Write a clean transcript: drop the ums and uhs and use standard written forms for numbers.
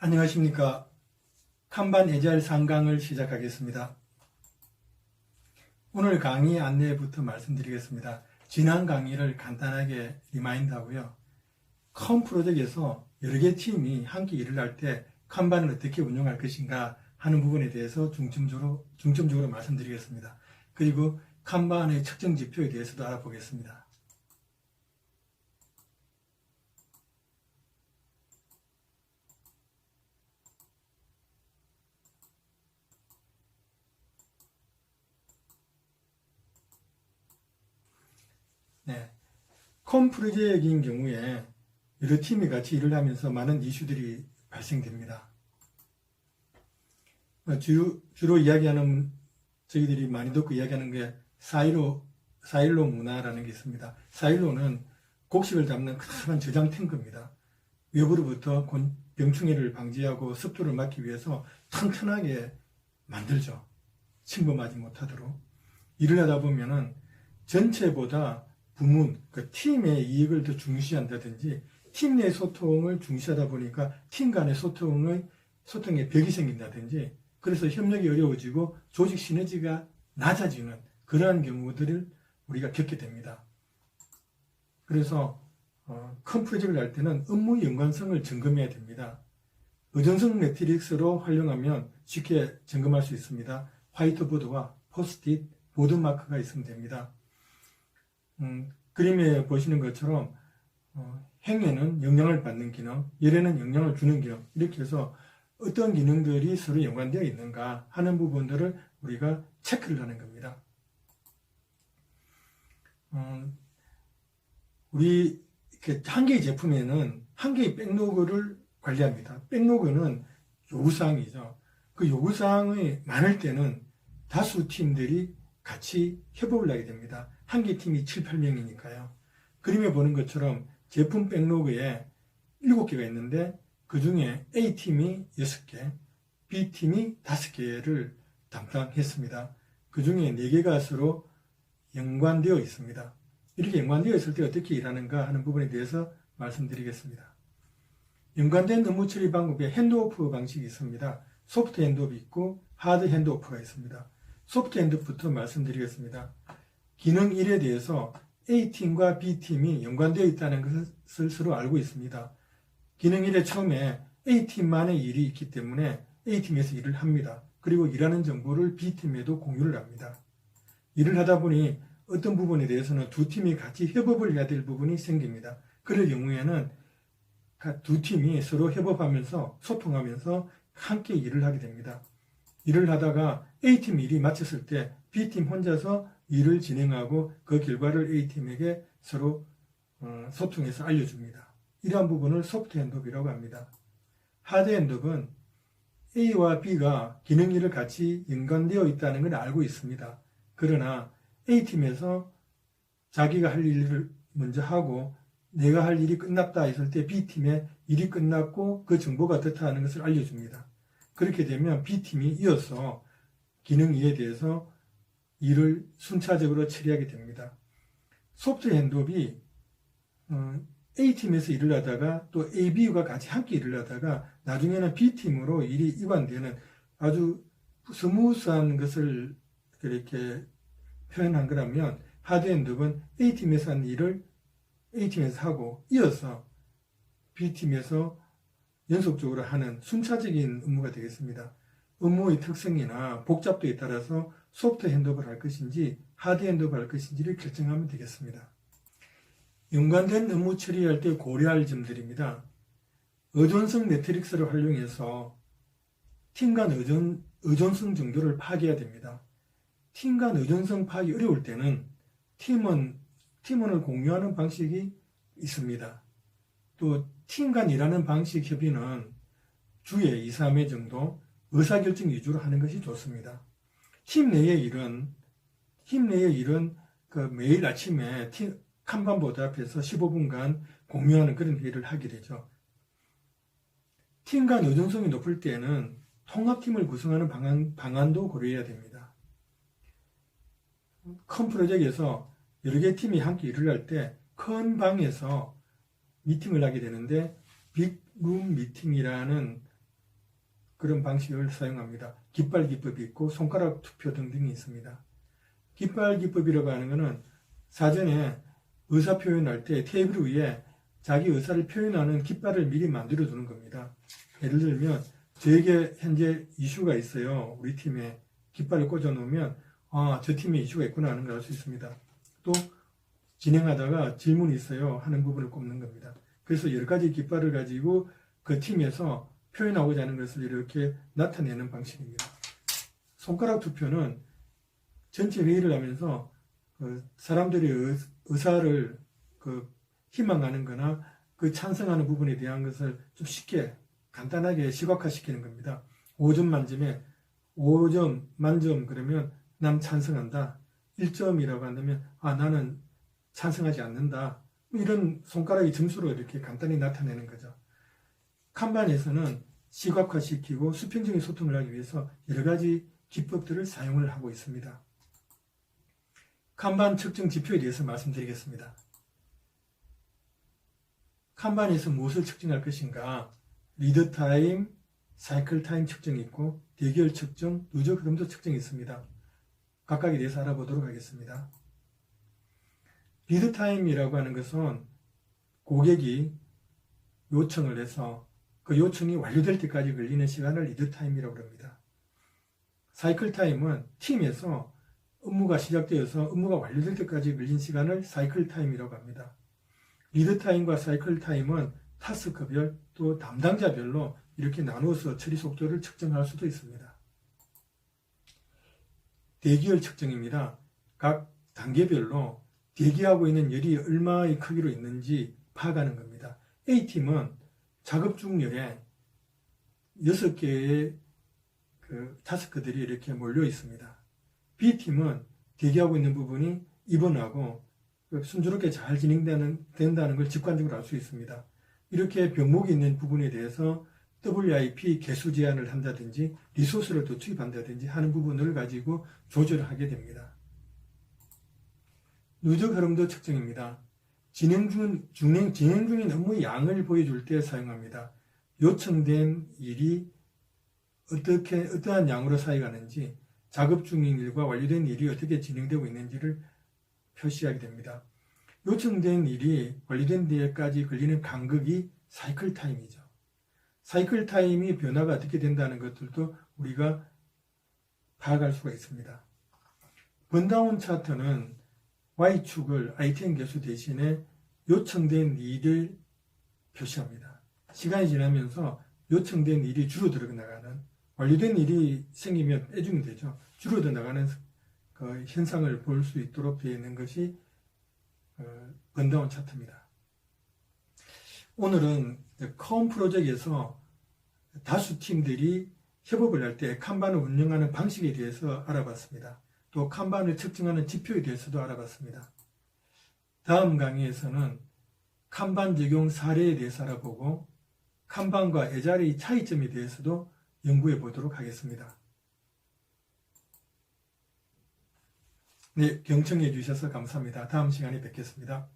안녕하십니까. 칸반 애자일 상강을 시작하겠습니다. 오늘 강의 안내부터 말씀드리겠습니다. 지난 강의를 간단하게 리마인드 하고요. 컴 프로젝트에서 여러 개 팀이 함께 일을 할 때 칸반을 어떻게 운영할 것인가 하는 부분에 대해서 중점적으로 말씀드리겠습니다. 그리고 칸반의 측정 지표에 대해서도 알아보겠습니다. 네. 컴 프로젝트인 경우에 여러 팀이 같이 일을 하면서 많은 이슈들이 발생됩니다. 주로 이야기하는, 저희들이 많이 듣고 이야기하는 게 사일로 문화라는 게 있습니다. 사일로는 곡식을 담는 큰 저장 탱크입니다. 외부로부터 병충해를 방지하고 습도를 막기 위해서 튼튼하게 만들죠. 침범하지 못하도록. 일을 하다 보면은 전체보다 부문, 그 팀의 이익을 더 중시한다든지 팀 내 소통을 중시하다 보니까 팀 간의 소통에 벽이 생긴다든지 그래서 협력이 어려워지고 조직 시너지가 낮아지는 그러한 경우들을 우리가 겪게 됩니다. 그래서 큰 프로젝트를 할 때는 업무 연관성을 점검해야 됩니다. 의존성 매트릭스로 활용하면 쉽게 점검할 수 있습니다. 화이트보드와 포스트잇, 보드마크가 있으면 됩니다. 그림에 보시는 것처럼 행에는 영향을 받는 기능, 열에는 영향을 주는 기능, 이렇게 해서 어떤 기능들이 서로 연관되어 있는가 하는 부분들을 우리가 체크를 하는 겁니다. 우리 한 개의 제품에는 한 개의 백로그를 관리합니다. 백로그는 요구사항이죠. 그 요구사항이 많을 때는 다수 팀들이 같이 협업을 하게 됩니다. 한 개 팀이 7, 8명이니까요. 그림에 보는 것처럼 제품 백로그에 7개가 있는데 그 중에 A팀이 6개, B팀이 5개를 담당했습니다. 그 중에 4개가 서로 연관되어 있습니다. 이렇게 연관되어 있을 때 어떻게 일하는가 하는 부분에 대해서 말씀드리겠습니다. 연관된 업무 처리 방법에 핸드오프 방식이 있습니다. 소프트 핸드오프 있고 하드 핸드오프가 있습니다. 소프트 핸드오프부터 말씀드리겠습니다. 기능 1에 대해서 A팀과 B팀이 연관되어 있다는 것을 서로 알고 있습니다. 기능 1의 처음에 A팀만의 일이 있기 때문에 A팀에서 일을 합니다. 그리고 일하는 정보를 B팀에도 공유를 합니다. 일을 하다 보니 어떤 부분에 대해서는 두 팀이 같이 협업을 해야 될 부분이 생깁니다. 그럴 경우에는 두 팀이 서로 협업하면서 소통하면서 함께 일을 하게 됩니다. 일을 하다가 A팀 일이 마쳤을 때 B팀 혼자서 일을 진행하고 그 결과를 A팀에게 서로 소통해서 알려줍니다. 이러한 부분을 소프트 핸드업이라고 합니다. 하드 핸드업은 A와 B가 기능 1을 같이 연관되어 있다는 걸 알고 있습니다. 그러나 A팀에서 자기가 할 일을 먼저 하고 내가 할 일이 끝났다 했을 때 B팀에 일이 끝났고 그 정보가 어떻다 하는 것을 알려줍니다. 그렇게 되면 B팀이 이어서 기능 2에 대해서 일을 순차적으로 처리하게 됩니다. 소프트 핸드업이 A팀에서 일을 하다가 또 A, B가 같이 함께 일을 하다가 나중에는 B팀으로 일이 이관되는 아주 스무스한 것을 이렇게 표현한 거라면 하드 핸드업은 A팀에서 한 일을 A팀에서 하고 이어서 B팀에서 연속적으로 하는 순차적인 업무가 되겠습니다. 업무의 특성이나 복잡도에 따라서 소프트 핸드업을 할 것인지 하드 핸드업을 할 것인지를 결정하면 되겠습니다. 연관된 업무 처리할 때 고려할 점들입니다. 의존성 매트릭스를 활용해서 팀 간 의존성 정도를 파악해야 됩니다. 팀 간 의존성 파악이 어려울 때는 팀원을 공유하는 방식이 있습니다. 또 팀 간 일하는 방식 협의는 주에 2, 3회 정도 의사결정 위주로 하는 것이 좋습니다. 팀 내의 일은 매일 아침에 칸반보드 앞에서 15분간 공유하는 그런 회의를 하게 되죠. 팀 간 의존성이 높을 때는 통합팀을 구성하는 방안도 고려해야 됩니다. 큰 프로젝트에서 여러 개 팀이 함께 일을 할 때 큰 방에서 미팅을 하게 되는데 빅룸 미팅이라는 그런 방식을 사용합니다. 깃발 기법이 있고 손가락 투표 등등이 있습니다. 깃발 기법이라고 하는 것은 사전에 의사 표현할 때 테이블 위에 자기 의사를 표현하는 깃발을 미리 만들어 두는 겁니다. 예를 들면 저에게 현재 이슈가 있어요. 우리 팀에 깃발을 꽂아 놓으면 저 팀에 이슈가 있구나 하는 걸 알 수 있습니다. 또 진행하다가 질문이 있어요 하는 부분을 꼽는 겁니다. 그래서 여러 가지 깃발을 가지고 그 팀에서 표현하고자 하는 것을 이렇게 나타내는 방식입니다. 손가락 투표는 전체 회의를 하면서 사람들의 의사를 희망하는 거나 찬성하는 부분에 대한 것을 좀 쉽게 간단하게 시각화시키는 겁니다. 5점 만점에 5점 만점 그러면 난 찬성한다. 1점이라고 한다면 나는 찬성하지 않는다. 이런 손가락의 점수로 이렇게 간단히 나타내는 거죠. 칸반에서는 시각화시키고 수평적인 소통을 하기 위해서 여러 가지 기법들을 사용을 하고 있습니다. 칸반 측정 지표에 대해서 말씀드리겠습니다. 칸반에서 무엇을 측정할 것인가? 리드 타임, 사이클 타임 측정이 있고 대결 측정, 누적 흐름도 측정이 있습니다. 각각에 대해서 알아보도록 하겠습니다. 리드 타임이라고 하는 것은 고객이 요청을 해서 그 요청이 완료될 때까지 걸리는 시간을 리드 타임이라고 합니다. 사이클 타임은 팀에서 업무가 시작되어서 업무가 완료될 때까지 걸린 시간을 사이클 타임이라고 합니다. 리드 타임과 사이클 타임은 타스크별 또 담당자별로 이렇게 나누어서 처리 속도를 측정할 수도 있습니다. 대기열 측정입니다. 각 단계별로 대기하고 있는 열이 얼마의 크기로 있는지 파악하는 겁니다. A팀은 작업 중열에 6개의 타스크들이 이렇게 몰려 있습니다. B팀은 대기하고 있는 부분이 이번하고 순조롭게 잘 진행된다는 걸 직관적으로 알 수 있습니다. 이렇게 병목이 있는 부분에 대해서 WIP 개수 제한을 한다든지 리소스를 더 투입한다든지 하는 부분을 가지고 조절을 하게 됩니다. 누적 흐름도 측정입니다. 진행 중인 업무의 양을 보여줄 때 사용합니다. 요청된 일이 어떠한 양으로 쌓여가는지, 작업 중인 일과 완료된 일이 어떻게 진행되고 있는지를 표시하게 됩니다. 요청된 일이 완료된 데까지 걸리는 간극이 사이클 타임이죠. 사이클 타임이 변화가 어떻게 된다는 것들도 우리가 파악할 수가 있습니다. 번다운 차트는 Y축을 아이템 개수 대신에 요청된 일을 표시합니다. 시간이 지나면서 요청된 일이 줄어들어 나가는, 완료된 일이 생기면 빼주면 되죠. 줄어들어 나가는 그 현상을 볼 수 있도록 되어 있는 것이 번다운 차트입니다. 오늘은 컴 프로젝트에서 다수 팀들이 협업을 할 때 칸반을 운영하는 방식에 대해서 알아봤습니다. 또 칸반을 측정하는 지표에 대해서도 알아봤습니다. 다음 강의에서는 칸반 적용 사례에 대해서 알아보고 칸반과 에자일의 차이점에 대해서도 연구해 보도록 하겠습니다. 네, 경청해 주셔서 감사합니다. 다음 시간에 뵙겠습니다.